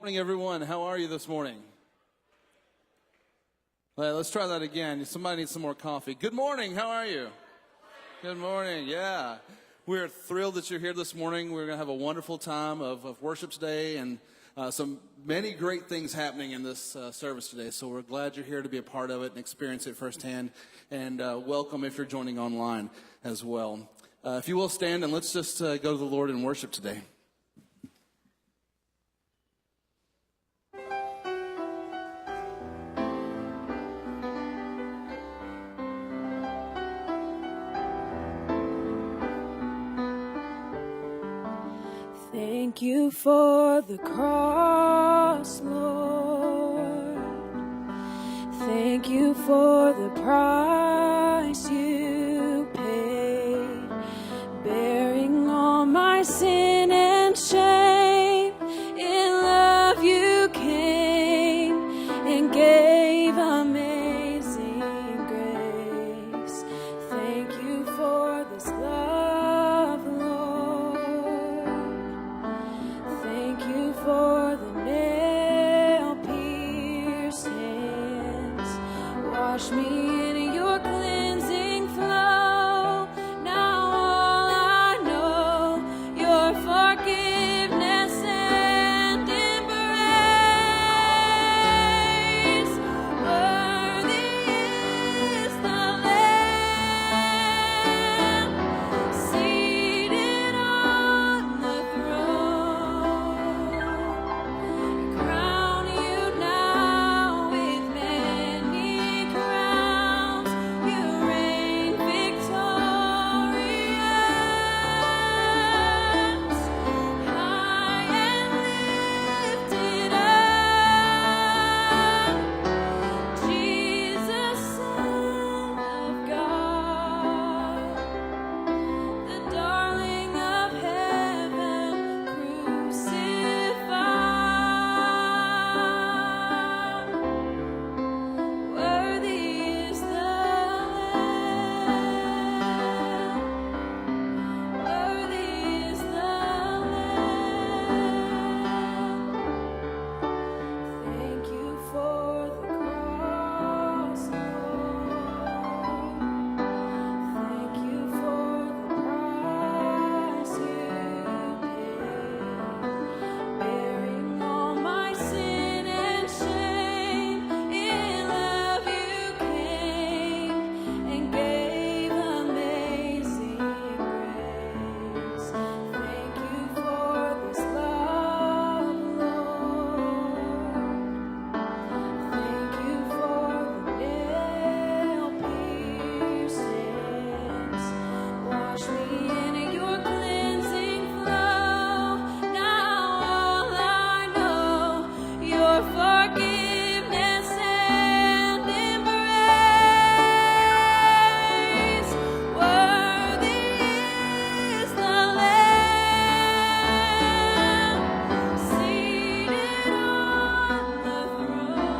Morning, everyone. How are you this morning? Let's try that again. Somebody needs some more coffee. Good morning. How are you? Good morning. Yeah. We're thrilled that you're here this morning. We're going to have a wonderful time of worship today and many great things happening in this service today. So we're glad you're here to be a part of it and experience it firsthand. And welcome if you're joining online as well. If you will stand and let's just go to the Lord in worship today. Thank you for the cross, Lord. Thank you for the price you paid, bearing all my sin and shame. In love you came and gave amazing grace. Thank you for this love, Lord. Thank you for the nail-pierced hands. Wash me in your cleansing flow. Now all I know, your forgiveness and embrace. Worthy is the Lamb seated on the throne. Crown you now with many crowns. You reign victorious, high and lifted up. Jesus, Son of God, the darling of heaven, crucified. Worthy is the Lamb. Worthy is the Lamb. Thank you for the cross, Lord. Thank you for the price you paid, bearing all my sin and shame. In love you came and gave amazing grace. Thank you for this love, Lord. Thank you for the nail-pierced hands. Wash me in your cleansing flow. Now all I know, your forgiveness and embrace. Worthy is the Lamb seated on the throne.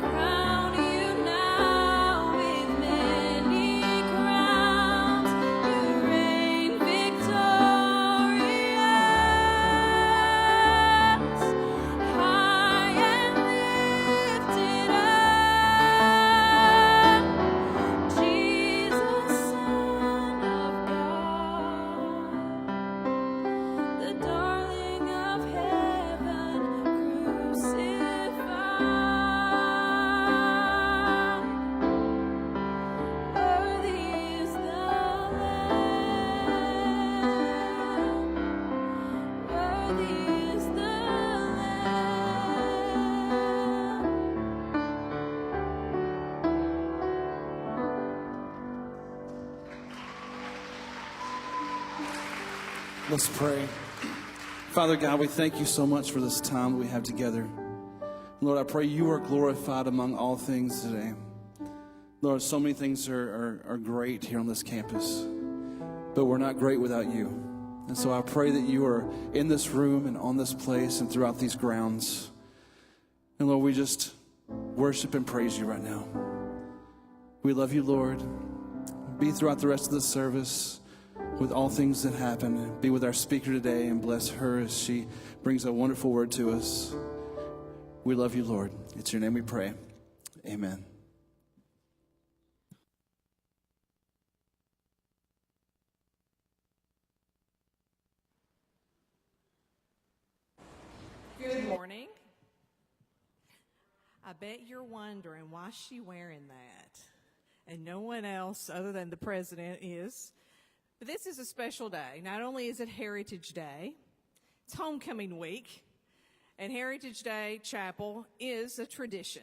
Crown you now with many crowns. You reign victorious, high and lifted up. Jesus, Son of God, the darling of heaven, crucified. Worthy is the Lamb. Worthy is the Lamb. Let's pray. Father God, we thank you so much for this time that we have together. Lord, I pray you are glorified among all things today. Lord, so many things are great here on this campus, but we're not great without you. And so I pray that you are in this room and on this place and throughout these grounds. And Lord, we just worship and praise you right now. We love you, Lord. Be throughout the rest of the service. with all things that happen. Be with our speaker today and bless her as she brings a wonderful word to us. We love you, Lord. It's your name we pray. Amen. Good morning. I bet you're wondering why she's wearing that. And no one else other than the president is. But this is a special day. Not only is it Heritage Day, it's homecoming week. And Heritage Day Chapel is a tradition.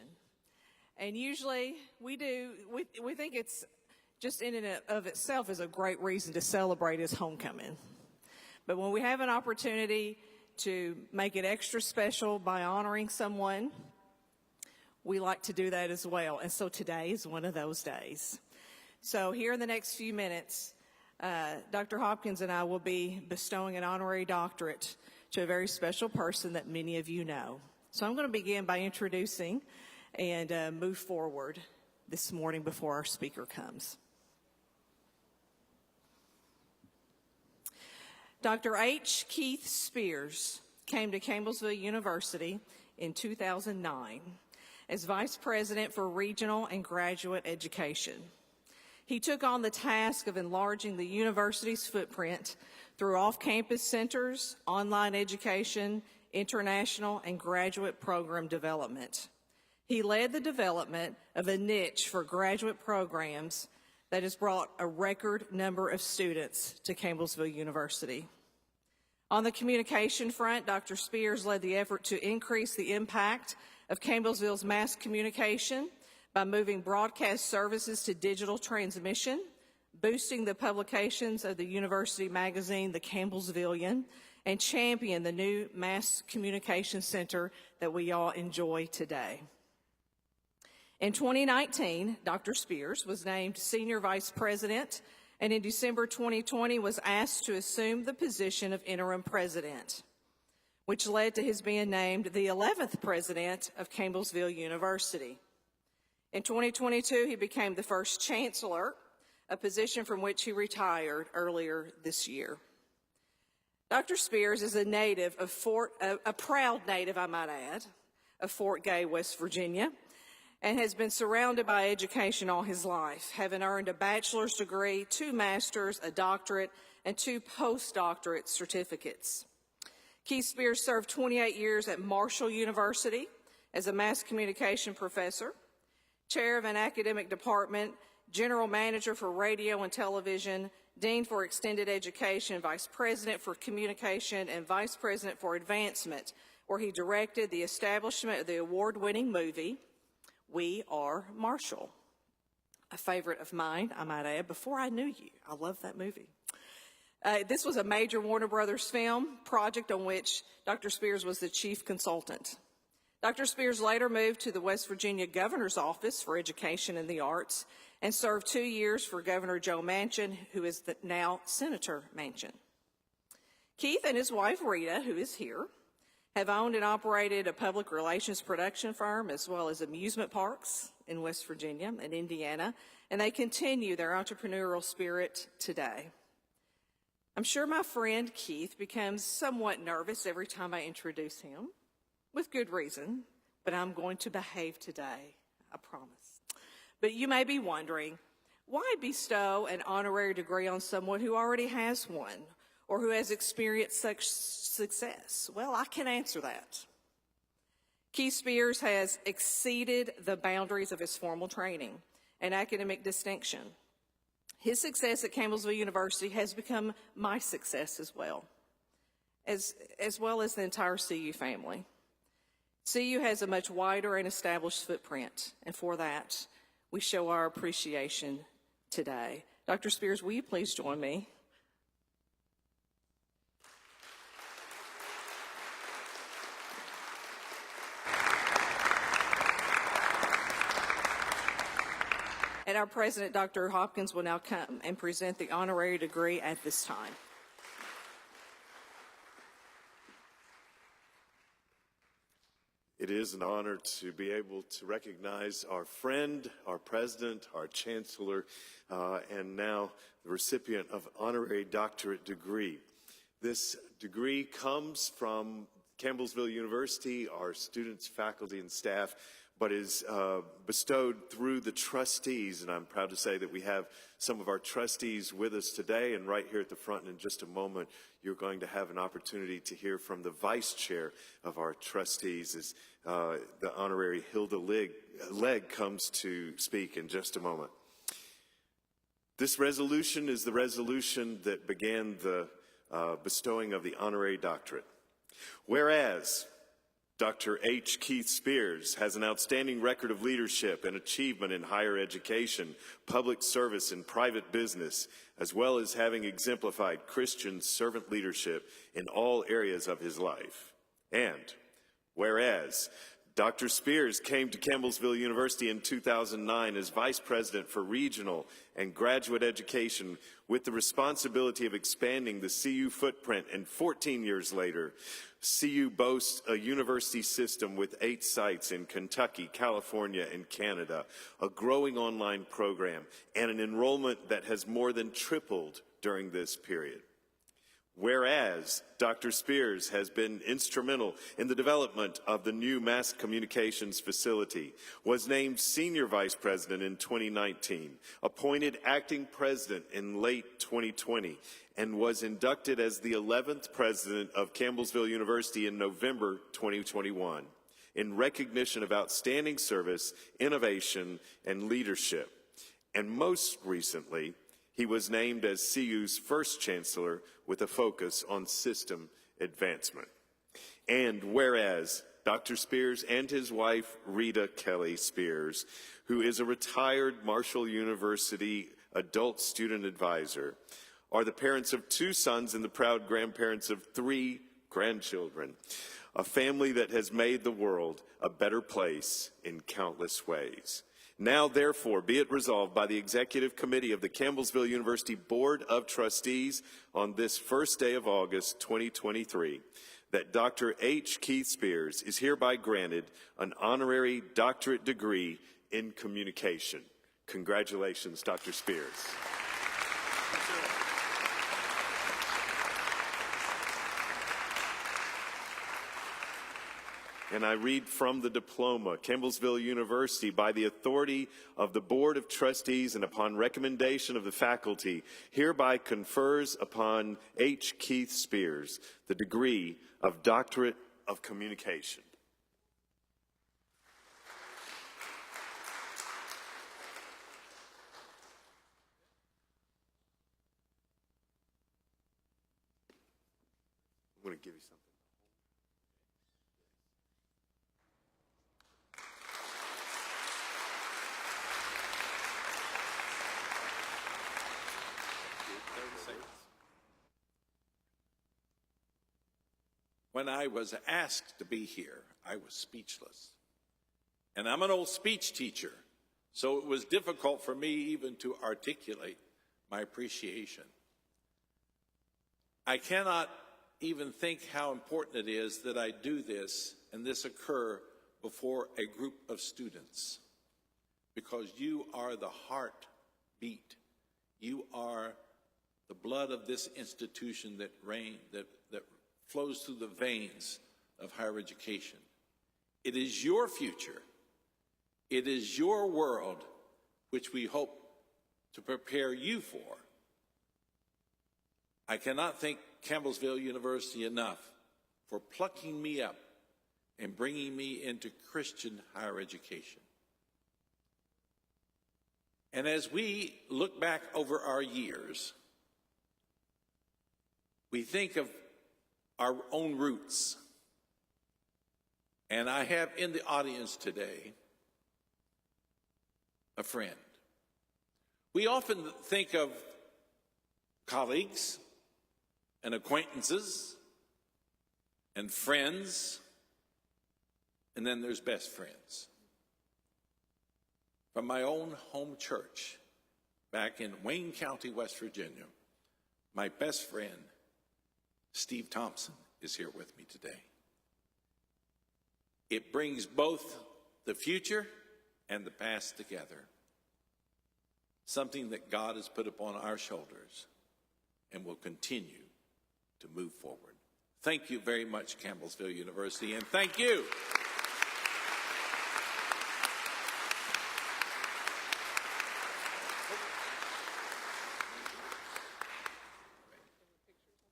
And usually we think it's just in and of itself is a great reason to celebrate his homecoming. But when we have an opportunity to make it extra special by honoring someone, we like to do that as well. And so today is one of those days. So here in the next few minutes, Dr. Hopkins and I will be bestowing an honorary doctorate to a very special person that many of you know. So I'm going to begin by introducing and move forward this morning before our speaker comes. Dr. H. Keith Spears came to Campbellsville University in 2009 as Vice President for Regional and Graduate Education. He took on the task of enlarging the university's footprint through off-campus centers, online education, international and graduate program development. He led the development of a niche for graduate programs that has brought a record number of students to Campbellsville University. On the communication front, Dr. Spears led the effort to increase the impact of Campbellsville's mass communication by moving broadcast services to digital transmission, boosting the publications of the university magazine, The Campbellsvillian, and championed the new mass communication center that we all enjoy today. In 2019, Dr. Spears was named Senior Vice President, and in December 2020 was asked to assume the position of Interim President, which led to his being named the 11th President of Campbellsville University. In 2022, he became the first Chancellor, a position from which he retired earlier this year. Dr. Spears is a native of a proud native, I might add, of Fort Gay, West Virginia, and has been surrounded by education all his life, having earned a bachelor's degree, 2 master's, a doctorate, and 2 postdoctorate certificates. Keith Spears served 28 years at Marshall University as a mass communication professor, chair of an academic department, general manager for radio and television, dean for extended education, vice president for communication, and vice president for advancement, where he directed the establishment of the award-winning movie, We Are Marshall. A favorite of mine, I might add, before I knew you. I love that movie. This was a major Warner Brothers film project on which Dr. Spears was the chief consultant. Dr. Spears later moved to the West Virginia Governor's Office for Education and the Arts and served 2 years for Governor Joe Manchin, who is now Senator Manchin. Keith and his wife Rita, who is here, have owned and operated a public relations production firm as well as amusement parks in West Virginia and Indiana, and they continue their entrepreneurial spirit today. I'm sure my friend Keith becomes somewhat nervous every time I introduce him, with good reason, but I'm going to behave today, I promise. But you may be wondering, why bestow an honorary degree on someone who already has one or who has experienced such success? Well, I can answer that. Keith Spears has exceeded the boundaries of his formal training and academic distinction. His success at Campbellsville University has become my success as well as the entire CU family. CU has a much wider and established footprint, and for that, we show our appreciation today. Dr. Spears, will you please join me? And our president, Dr. Hopkins, will now come and present the honorary degree at this time. It is an honor to be able to recognize our friend, our president, our chancellor, and now the recipient of honorary doctorate degree. This degree comes from Campbellsville University, our students, faculty, and staff, but is bestowed through the trustees. And I'm proud to say that we have some of our trustees with us today. And right here at the front, and in just a moment, you're going to have an opportunity to hear from the vice chair of our trustees as the honorary Hilda Legg comes to speak in just a moment. This resolution is the resolution that began the bestowing of the honorary doctorate. Whereas Dr. H. Keith Spears has an outstanding record of leadership and achievement in higher education, public service, and private business, as well as having exemplified Christian servant leadership in all areas of his life. And whereas Dr. Spears came to Campbellsville University in 2009 as Vice President for Regional and Graduate Education with the responsibility of expanding the CU footprint, and 14 years later, CU boasts a university system with 8 sites in Kentucky, California, and Canada, a growing online program, and an enrollment that has more than tripled during this period. Whereas Dr. Spears has been instrumental in the development of the new mass communications facility, was named Senior Vice President in 2019, appointed Acting President in late 2020, and was inducted as the 11th President of Campbellsville University in November 2021, in recognition of outstanding service, innovation, and leadership. And most recently, he was named as CU's first chancellor with a focus on system advancement. And whereas Dr. Spears and his wife, Rita Kelly Spears, who is a retired Marshall University adult student advisor, are the parents of 2 sons and the proud grandparents of 3 grandchildren, a family that has made the world a better place in countless ways. Now, therefore, be it resolved by the Executive Committee of the Campbellsville University Board of Trustees on this first day of August 2023 that Dr. H. Keith Spears is hereby granted an honorary doctorate degree in communication. Congratulations, Dr. Spears. And I read from the diploma, Campbellsville University, by the authority of the Board of Trustees and upon recommendation of the faculty, hereby confers upon H. Keith Spears the degree of Doctorate of Communication. I'm going to give you something. When I was asked to be here, I was speechless. And I'm an old speech teacher, so it was difficult for me even to articulate my appreciation. I cannot even think how important it is that I do this and this occur before a group of students, because you are the heartbeat. You are the blood of this institution that flows through the veins of higher education. It is your future. It is your world which we hope to prepare you for. I cannot thank Campbellsville University enough for plucking me up and bringing me into Christian higher education. And as we look back over our years, we think of our own roots. And I have in the audience today a friend. We often think of colleagues and acquaintances and friends, and then there's best friends. From my own home church back in Wayne County, West Virginia, my best friend, Steve Thompson, is here with me today. It brings both the future and the past together. Something that God has put upon our shoulders and will continue to move forward. Thank you very much, Campbellsville University, and thank you.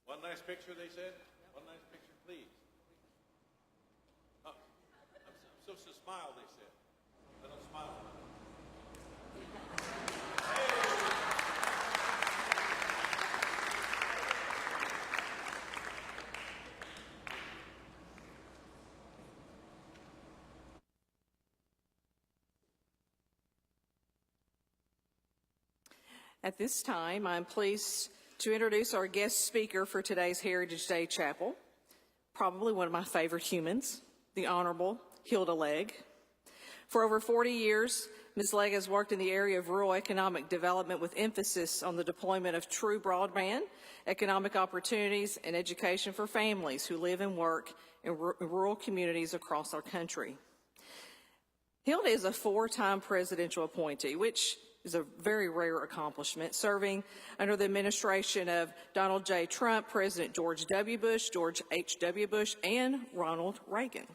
One nice picture, they said? One nice picture, please. Oh, I'm supposed to smile, they said. I don't smile. At this time, I'm pleased to introduce our guest speaker for today's Heritage Day Chapel, probably one of my favorite humans, the Honorable Hilda Legg. For over 40 years, Ms. Legg has worked in the area of rural economic development with emphasis on the deployment of true broadband, economic opportunities, and education for families who live and work in rural communities across our country. Hilda is a 4-time presidential appointee, which is a very rare accomplishment, serving under the administration of Donald J. Trump, President George W. Bush, George H.W. Bush, and Ronald Reagan.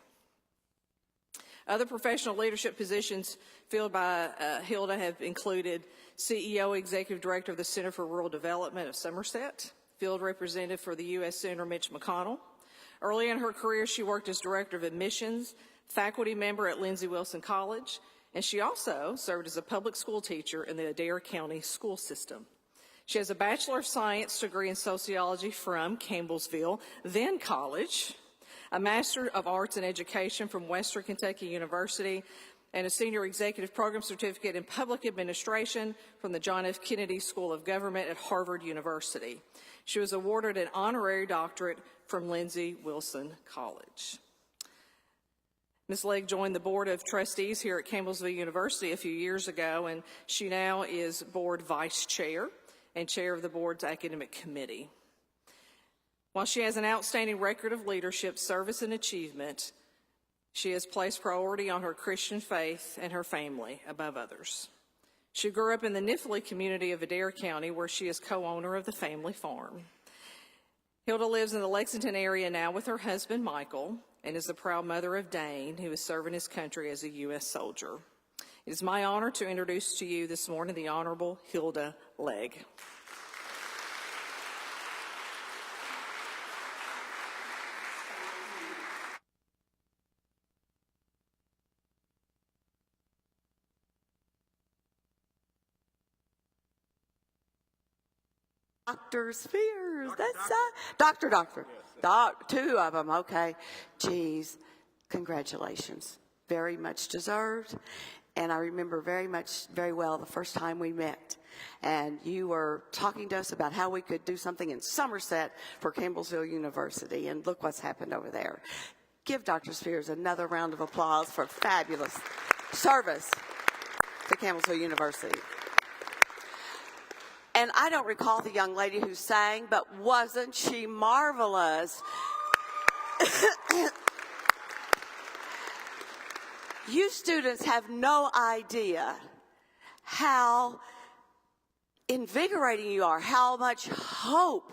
Other professional leadership positions filled by Hilda have included CEO, Executive Director of the Center for Rural Development of Somerset, Field Representative for the U.S. Senator Mitch McConnell. Early in her career, she worked as Director of Admissions, faculty member at Lindsey Wilson College, and she also served as a public school teacher in the Adair County school system. She has a Bachelor of Science degree in sociology from Campbellsville, then college, a Master of Arts in Education from Western Kentucky University, and a Senior Executive Program Certificate in Public Administration from the John F. Kennedy School of Government at Harvard University. She was awarded an honorary doctorate from Lindsey Wilson College. Ms. Legg joined the Board of Trustees here at Campbellsville University a few years ago, and she now is Board Vice Chair and Chair of the Board's Academic Committee. While she has an outstanding record of leadership, service, and achievement, she has placed priority on her Christian faith and her family above others. She grew up in the Nifley community of Adair County, where she is co-owner of the family farm. Hilda lives in the Lexington area now with her husband, Michael, and is the proud mother of Dane, who is serving his country as a U.S. soldier. It is my honor to introduce to you this morning the Honorable Hilda Legg. Dr. Spears, two of them, okay. Geez, congratulations. Very much deserved. And I remember very well the first time we met. And you were talking to us about how we could do something in Somerset for Campbellsville University. And look what's happened over there. Give Dr. Spears another round of applause for fabulous service to Campbellsville University. And I don't recall the young lady who sang, but wasn't she marvelous? You students have no idea how invigorating you are, how much hope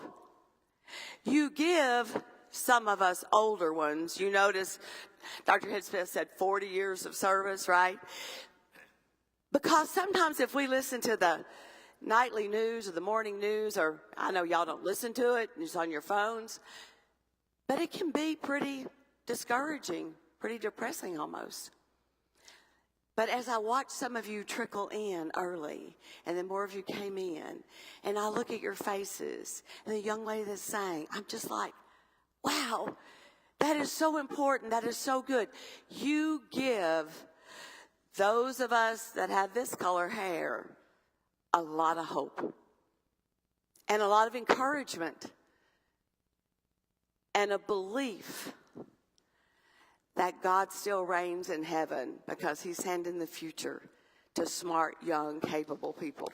you give some of us older ones. You notice Dr. Hidsmith said 40 years of service, right? Because sometimes if we listen to the nightly news or the morning news, or I know y'all don't listen to it, it's on your phones, but it can be pretty discouraging, pretty depressing almost. But as I watched some of you trickle in early, and then more of you came in, and I look at your faces, and the young lady that sang, I'm just like, wow, that is so important, that is so good. You give those of us that have this color hair a lot of hope and a lot of encouragement and a belief that God still reigns in heaven because he's handing the future to smart, young, capable people.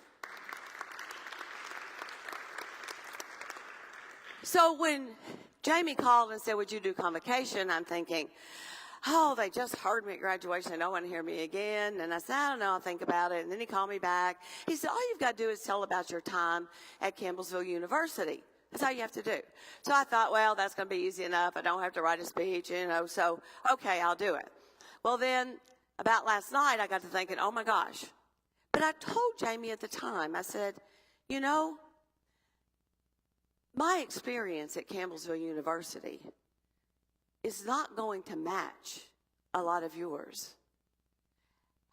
So when Jamie called and said, would you do convocation? I'm thinking, oh, they just heard me at graduation. They don't want to hear me again. And I said, I don't know, I'll think about it. And then he called me back. He said, all you've got to do is tell about your time at Campbellsville University. That's all you have to do. So I thought, well, that's going to be easy enough. I don't have to write a speech, so okay, I'll do it. Well, then about last night, I got to thinking, oh my gosh. But I told Jamie at the time, I said, my experience at Campbellsville University is not going to match a lot of yours.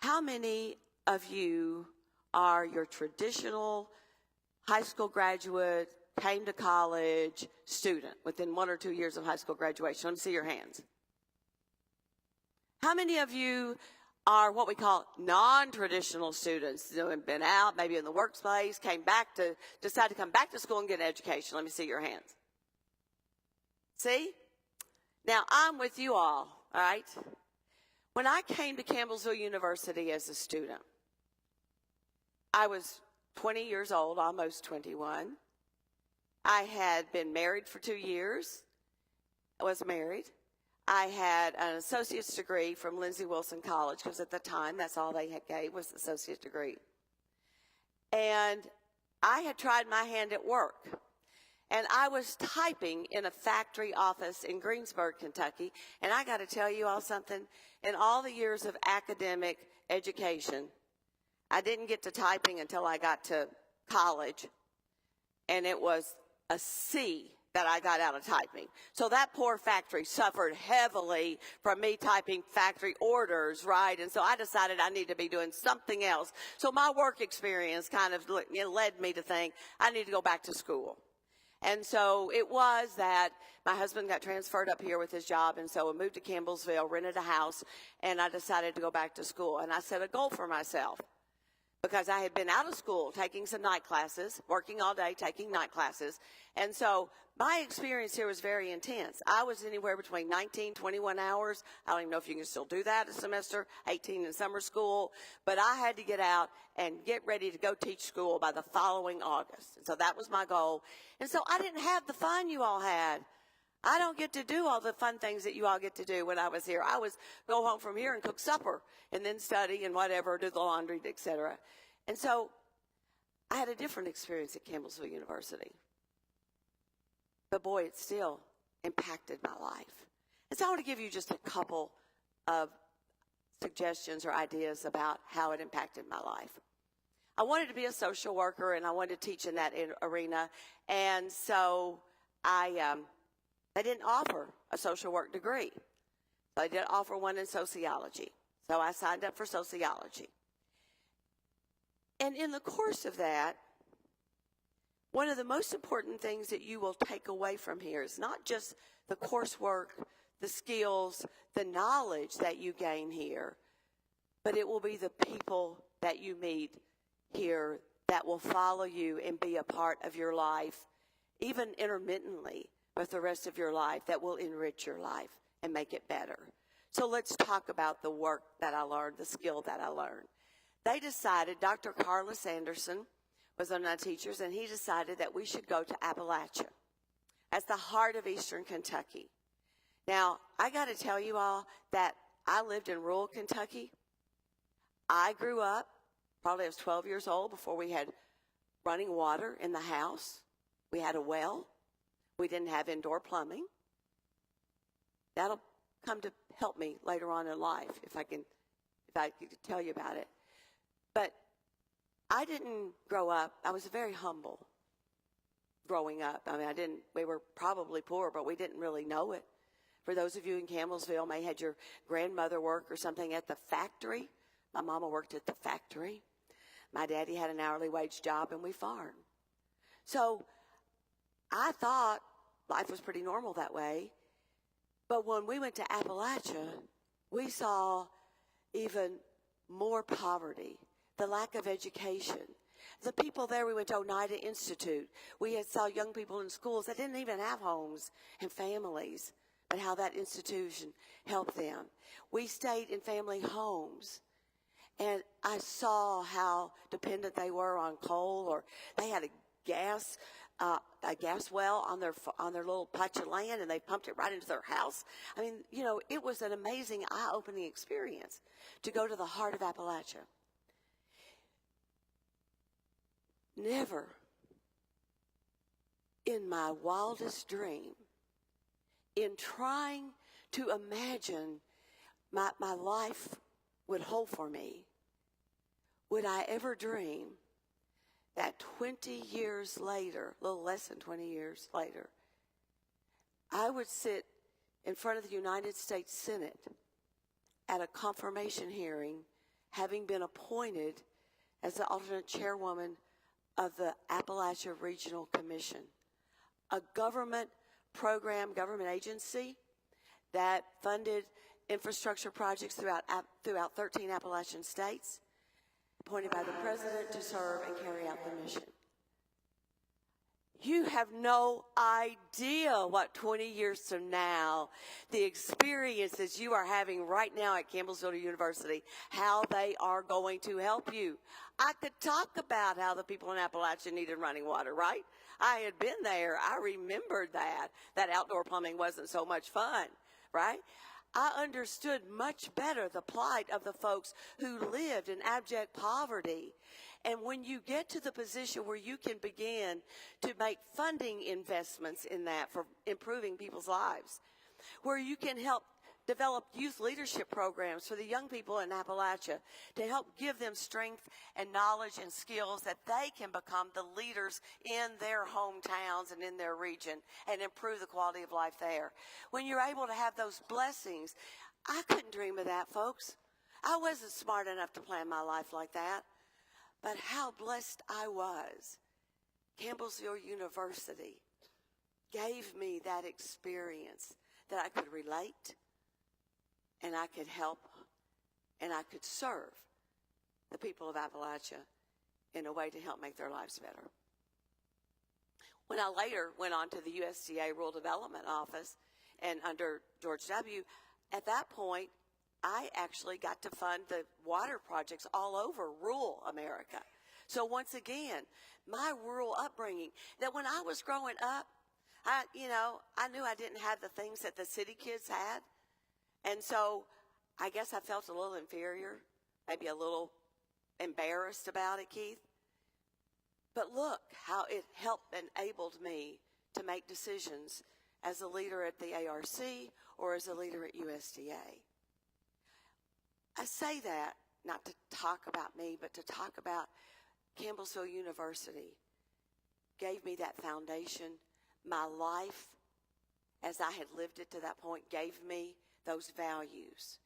How many of you are your traditional high school graduate, came to college student within 1 or 2 years of high school graduation? Let me see your hands. How many of you are what we call non-traditional students, have been out, maybe in the workplace, decided to come back to school and get an education? Let me see your hands. See? Now, I'm with you all right? When I came to Campbellsville University as a student, I was 20 years old, almost 21. I had been married for 2 years. I was married. I had an associate's degree from Lindsey Wilson College, because at the time, that's all they gave was the associate's degree. And I had tried my hand at work. And I was typing in a factory office in Greensburg, Kentucky. And I got to tell you all something. In all the years of academic education, I didn't get to typing until I got to college. And it was a C that I got out of typing. So that poor factory suffered heavily from me typing factory orders, right? And so I decided I need to be doing something else. So my work experience kind of led me to think I need to go back to school. And so it was that my husband got transferred up here with his job, and so we moved to Campbellsville, rented a house, and I decided to go back to school. And I set a goal for myself, because I had been out of school taking some night classes, working all day, taking night classes. And so my experience here was very intense. I was anywhere between 19, 21 hours. I don't even know if you can still do that a semester, 18 in summer school. But I had to get out and get ready to go teach school by the following August. And so that was my goal. And so I didn't have the fun you all had. I don't get to do all the fun things that you all get to do when I was here. I was go home from here and cook supper and then study and whatever, do the laundry, etc. And so I had a different experience at Campbellsville University. But boy, it still impacted my life. And so I want to give you just a couple of suggestions or ideas about how it impacted my life. I wanted to be a social worker, and I wanted to teach in that arena. And so they didn't offer a social work degree. They did offer one in sociology. So I signed up for sociology. And in the course of that, one of the most important things that you will take away from here is not just the coursework, the skills, the knowledge that you gain here, but it will be the people that you meet here that will follow you and be a part of your life, even intermittently, with the rest of your life, that will enrich your life and make it better. So let's talk about the work that I learned, the skill that I learned. They decided, Dr. Carlos Anderson was one of my teachers, and he decided that we should go to Appalachia. That's the heart of eastern Kentucky. Now, I got to tell you all that I lived in rural Kentucky. I grew up, probably I was 12 years old, before we had running water in the house. We had a well. We didn't have indoor plumbing. That'll come to help me later on in life if I could tell you about it. But I didn't grow up. I was very humble growing up. I mean, we were probably poor, but we didn't really know it. For those of you in Campbellsville, may had your grandmother work or something at the factory. My mama worked at the factory. My daddy had an hourly wage job, and we farmed. So I thought life was pretty normal that way. But when we went to Appalachia, we saw even more poverty, the lack of education. The people there, we went to Oneida Institute. We saw young people in schools that didn't even have homes and families, but how that institution helped them. We stayed in family homes, and I saw how dependent they were on coal, or they had a gas a gas well on their little patch of land, and they pumped it right into their house. I mean, it was an amazing, eye-opening experience to go to the heart of Appalachia. Never in my wildest dream, in trying to imagine my life would hold for me, would I ever dream that 20 years later, a little less than 20 years later, I would sit in front of the United States Senate at a confirmation hearing, having been appointed as the alternate chairwoman of the Appalachia Regional Commission, a government program, government agency that funded infrastructure projects throughout 13 Appalachian states, appointed by the president to serve and carry out the mission. You have no idea what 20 years from now, the experiences you are having right now at Campbellsville University, how they are going to help you. I could talk about how the people in Appalachia needed running water, right? I had been there. I remembered that outdoor plumbing wasn't so much fun, right? I understood much better the plight of the folks who lived in abject poverty. And when you get to the position where you can begin to make funding investments in that for improving people's lives, where you can help develop youth leadership programs for the young people in Appalachia to help give them strength and knowledge and skills that they can become the leaders in their hometowns and in their region and improve the quality of life there. When you're able to have those blessings, I couldn't dream of that, folks. I wasn't smart enough to plan my life like that. But how blessed I was. Campbellsville University gave me that experience that I could relate, and I could help, and I could serve the people of Appalachia in a way to help make their lives better. When I later went on to the USDA Rural Development Office, and under George W., at that point, I actually got to fund the water projects all over rural America. So once again, my rural upbringing, that when I was growing up, I knew I didn't have the things that the city kids had. And so I guess I felt a little inferior, maybe a little embarrassed about it, Keith. But look how it helped and enabled me to make decisions as a leader at the ARC or as a leader at USDA. I say that not to talk about me, but to talk about Campbellsville University gave me that foundation. My life, as I had lived it to that point, gave me those values.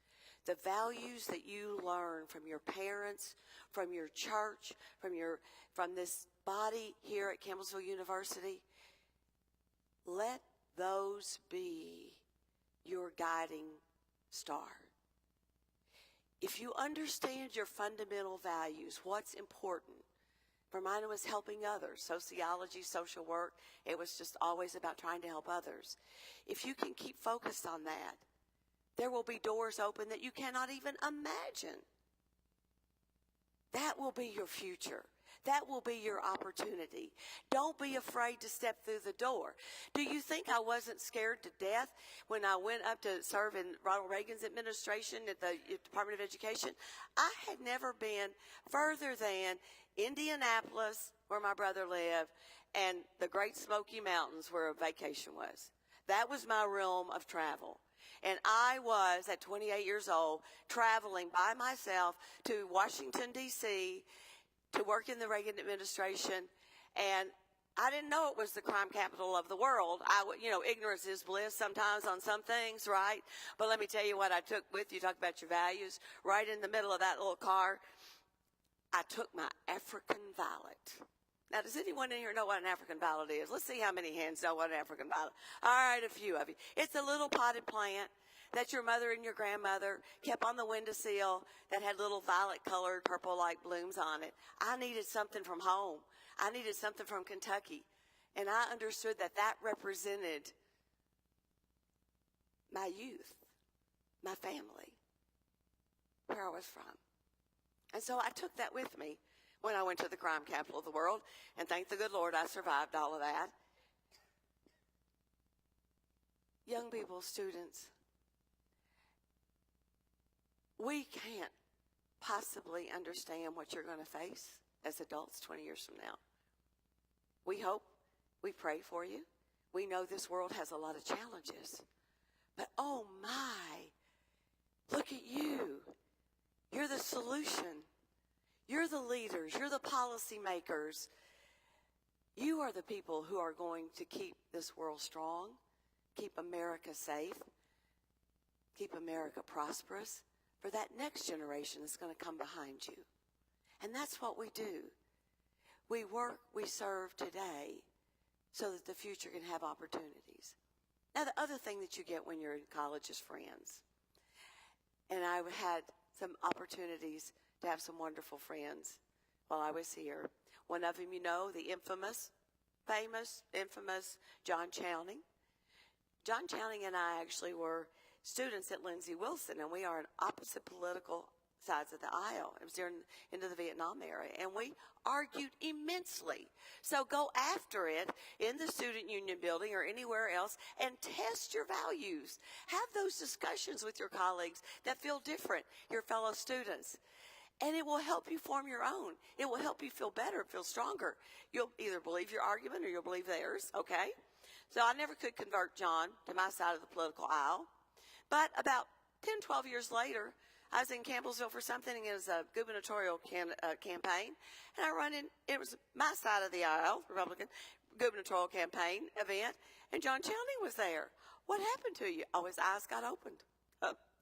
The values that you learn from your parents, from your church, from this body here at Campbellsville University, let those be your guiding star. If you understand your fundamental values, what's important? For mine, it was helping others. Sociology, social work, it was just always about trying to help others. If you can keep focused on that, there will be doors open that you cannot even imagine. That will be your future. That will be your opportunity. Don't be afraid to step through the door. Do you think I wasn't scared to death when I went up to serve in Ronald Reagan's administration at the Department of Education? I had never been further than Indianapolis, where my brother lived, and the Great Smoky Mountains, where a vacation was. That was my realm of travel. And I was, at 28 years old, traveling by myself to Washington, D.C., to work in the Reagan administration, and I didn't know it was the crime capital of the world. Ignorance is bliss sometimes on some things, right? But let me tell you what I took with you. Talk about your values. Right in the middle of that little car, I took my African violet. Now, does anyone in here know what an African violet is? Let's see how many hands know what an African violet. All right, a few of you. It's a little potted plant that your mother and your grandmother kept on the windowsill that had little violet-colored, purple-like blooms on it. I needed something from home. I needed something from Kentucky. And I understood that that represented my youth, my family, where I was from. And so I took that with me when I went to the crime capital of the world. And thank the good Lord I survived all of that. Young people, students, we can't possibly understand what you're going to face as adults 20 years from now. We hope, we pray for you. We know this world has a lot of challenges. But oh my, look at you. You're the solution. You're the leaders. You're the policymakers. You are the people who are going to keep this world strong, keep America safe, keep America prosperous for that next generation that's going to come behind you. And that's what we do. We work, we serve today so that the future can have opportunities. Now, the other thing that you get when you're in college is friends. And I had some opportunities to have some wonderful friends while I was here. One of them, you know, the infamous John Chowning. John Chowning and I actually were students at Lindsey Wilson, and we are on opposite political sides of the aisle. It was during into the Vietnam era, and we argued immensely. So go after it in the student union building or anywhere else and test your values. Have those discussions with your colleagues that feel different, your fellow students. And it will help you form your own. It will help you feel better, feel stronger. You'll either believe your argument or you'll believe theirs, okay? So I never could convert John to my side of the political aisle. But about 10, 12 years later, I was in Campbellsville for something, and it was a gubernatorial campaign. And I run in, it was my side of the aisle, Republican gubernatorial campaign event, and John Chowning was there. What happened to you? Oh, his eyes got opened.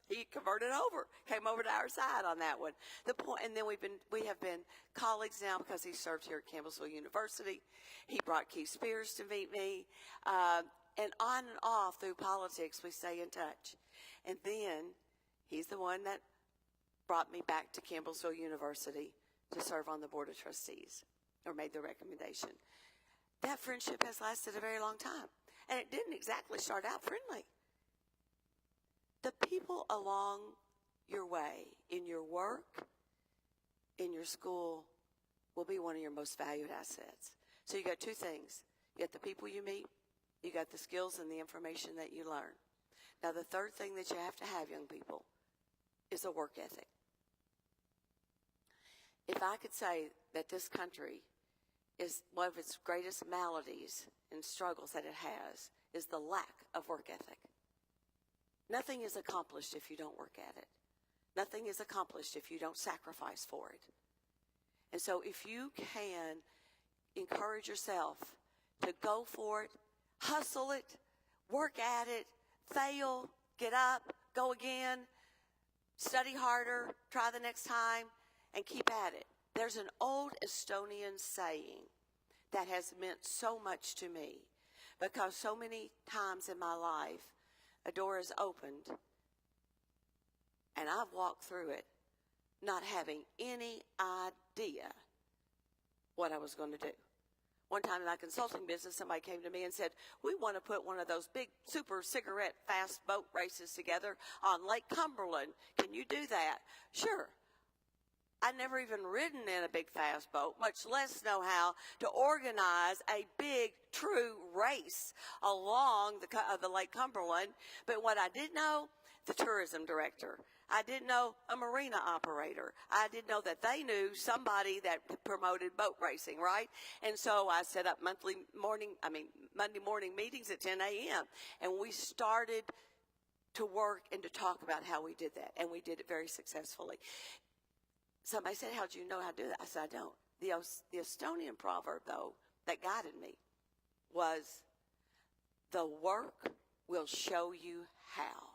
He converted over, came over to our side on that one. The point, and then we have been colleagues now because he served here at Campbellsville University. He brought Keith Spears to meet me, and on and off through politics we stay in touch. And then he's the one that brought me back to Campbellsville University to serve on the Board of Trustees, or made the recommendation. That friendship has lasted a very long time, and it didn't exactly start out friendly. The people along your way, in your work, in your school, will be one of your most valued assets. So you got two things. You got the people you meet, you got the skills and the information that you learn. Now, the third thing that you have to have, young people, is a work ethic. If I could say that this country is one of its greatest maladies and struggles that it has is the lack of work ethic. Nothing is accomplished if you don't work at it. Nothing is accomplished if you don't sacrifice for it. And so if you can encourage yourself to go for it, hustle it, work at it, fail, get up, go again, study harder, try the next time, and keep at it. There's an old Estonian saying that has meant so much to me, because so many times in my life, a door is opened, and I've walked through it not having any idea what I was going to do. One time in my consulting business, somebody came to me and said, we want to put one of those big super cigarette fast boat races together on Lake Cumberland. Can you do that? Sure. I'd never even ridden in a big fast boat, much less know how to organize a big, true race along the Lake Cumberland. But what I did know, the tourism director. I didn't know a marina operator. I didn't know that they knew somebody that promoted boat racing, right? And so I set up Monday morning meetings at 10 a.m. And we started to work and to talk about how we did that. And we did it very successfully. Somebody said, how'd you know how to do that? I said, I don't. The Estonian proverb, though, that guided me was, the work will show you how.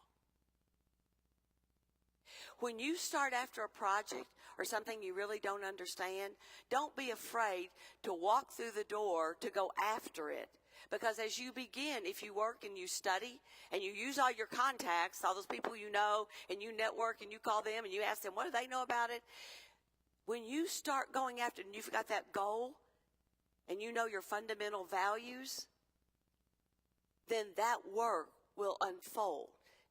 When you start after a project or something you really don't understand, don't be afraid to walk through the door to go after it. Because as you begin, if you work and you study and you use all your contacts, all those people you know, and you network and you call them and you ask them, what do they know about it? When you start going after it and you've got that goal and you know your fundamental values, then that work will unfold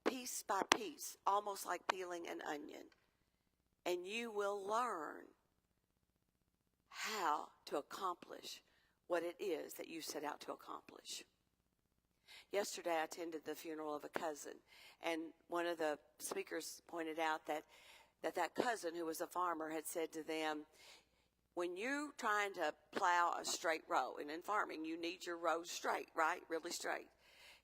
piece by piece, almost like peeling an onion. And you will learn how to accomplish what it is that you set out to accomplish. Yesterday, I attended the funeral of a cousin, and one of the speakers pointed out that cousin, who was a farmer, had said to them, when you're trying to plow a straight row, and in farming, you need your rows straight, right? Really straight.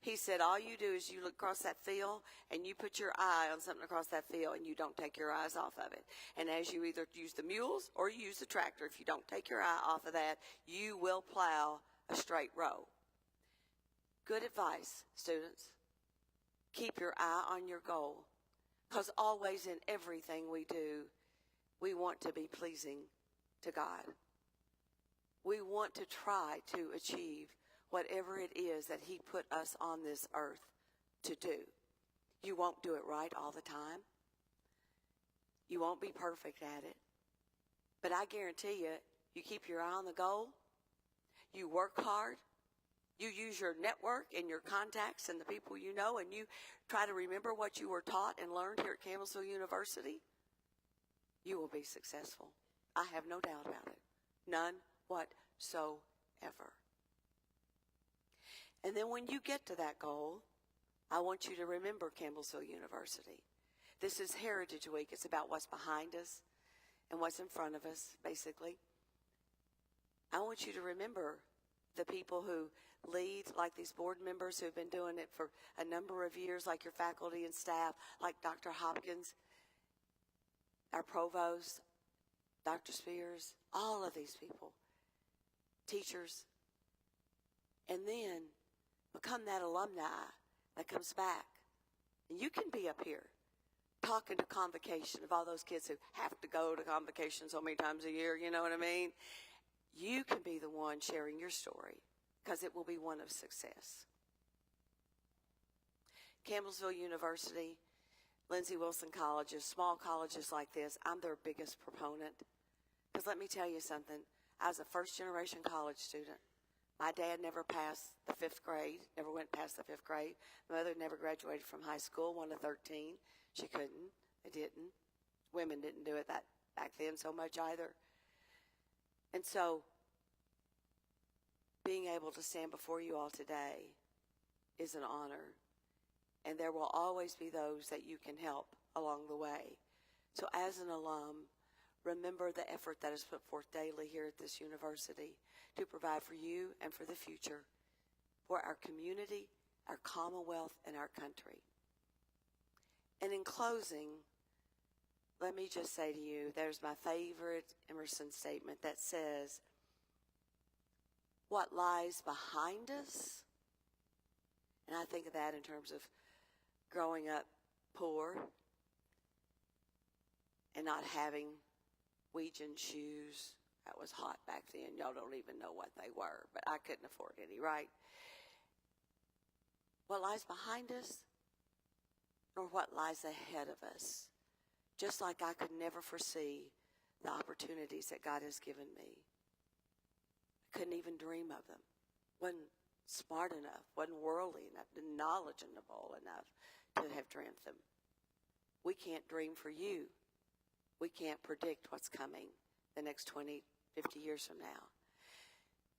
He said, all you do is you look across that field and you put your eye on something across that field and you don't take your eyes off of it. And as you either use the mules or you use the tractor, if you don't take your eye off of that, you will plow a straight row. Good advice, students. Keep your eye on your goal, because always in everything we do, we want to be pleasing to God. We want to try to achieve whatever it is that he put us on this earth to do. You won't do it right all the time. You won't be perfect at it. But I guarantee you, you keep your eye on the goal, you work hard, you use your network and your contacts and the people you know, and you try to remember what you were taught and learned here at Campbellsville University, you will be successful. I have no doubt about it. None whatsoever. And then when you get to that goal, I want you to remember Campbellsville University. This is Heritage Week. It's about what's behind us and what's in front of us, basically. I want you to remember the people who lead, like these board members who have been doing it for a number of years, like your faculty and staff, like Dr. Hopkins, our provost, Dr. Spears, all of these people, teachers, and then become that alumni that comes back. And you can be up here talking to convocation of all those kids who have to go to convocation so many times a year, you know what I mean? You can be the one sharing your story, because it will be one of success. Campbellsville University, Lindsey Wilson colleges, small colleges like this, I'm their biggest proponent. Because let me tell you something, I was a first-generation college student. My dad never passed the 5th grade, never went past the 5th grade. My mother never graduated from high school, 1 to 13. She couldn't. They didn't. Women didn't do it that back then so much either. And so, being able to stand before you all today is an honor. And there will always be those that you can help along the way. So as an alum, remember the effort that is put forth daily here at this university to provide for you and for the future, for our community, our commonwealth, and our country. And in closing, let me just say to you, there's my favorite Emerson statement that says, what lies behind us, and I think of that in terms of growing up poor and not having Weegian shoes. That was hot back then. Y'all don't even know what they were, but I couldn't afford any, right? What lies behind us, nor what lies ahead of us. Just like I could never foresee the opportunities that God has given me. I couldn't even dream of them. Wasn't smart enough, wasn't worldly enough, knowledgeable enough to have dreamt them. We can't dream for you. We can't predict what's coming the next 20, 50 years from now.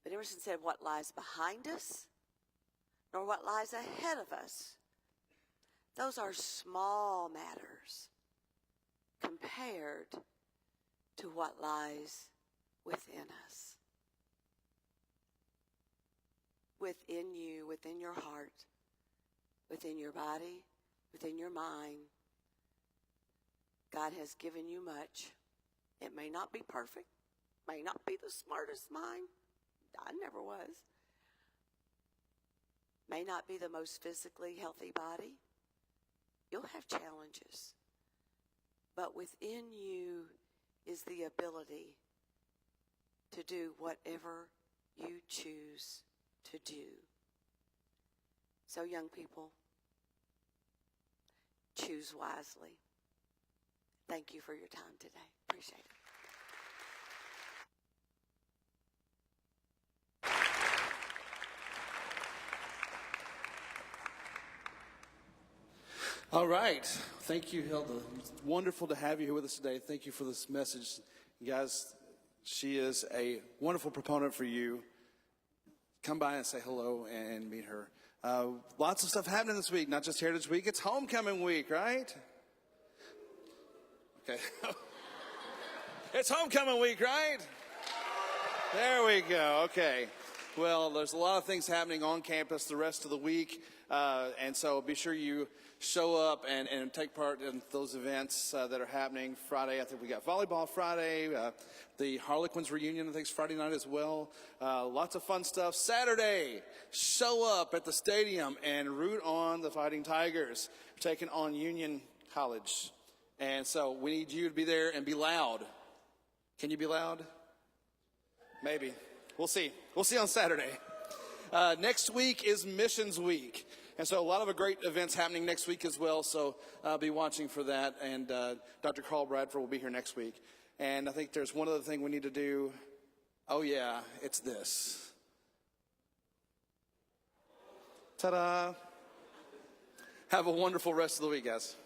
But Emerson said, what lies behind us, nor what lies ahead of us. Those are small matters compared to what lies within us. Within you, within your heart, within your body, within your mind. God has given you much. It may not be perfect, may not be the smartest mind. I never was. May not be the most physically healthy body. You'll have challenges. But within you is the ability to do whatever you choose to do. So young people, choose wisely. Thank you for your time today. Appreciate it. All right. Thank you, Hilda. It's wonderful to have you here with us today. Thank you for this message. You guys, She is a wonderful proponent for you. Come by and say hello and meet her. Lots of stuff happening this week, not just Heritage Week. It's homecoming week, right? Okay. It's homecoming week, right? There we go. Okay. Well, there's a lot of things happening on campus the rest of the week. And so be sure you show up and take part in those events that are happening. Friday, I think we got volleyball Friday. The Harlequins reunion, I think, is Friday night as well. Lots of fun stuff. Saturday, show up at the stadium and root on the Fighting Tigers. We're taking on Union College. And so we need you to be there and be loud. Can you be loud? Maybe. We'll see. We'll see on Saturday. Next week is Missions Week. And so a lot of great events happening next week as well. So be watching for that. And Dr. Carl Bradford will be here next week. And I think there's one other thing we need to do. Oh, yeah, it's this. Ta-da. Have a wonderful rest of the week, guys.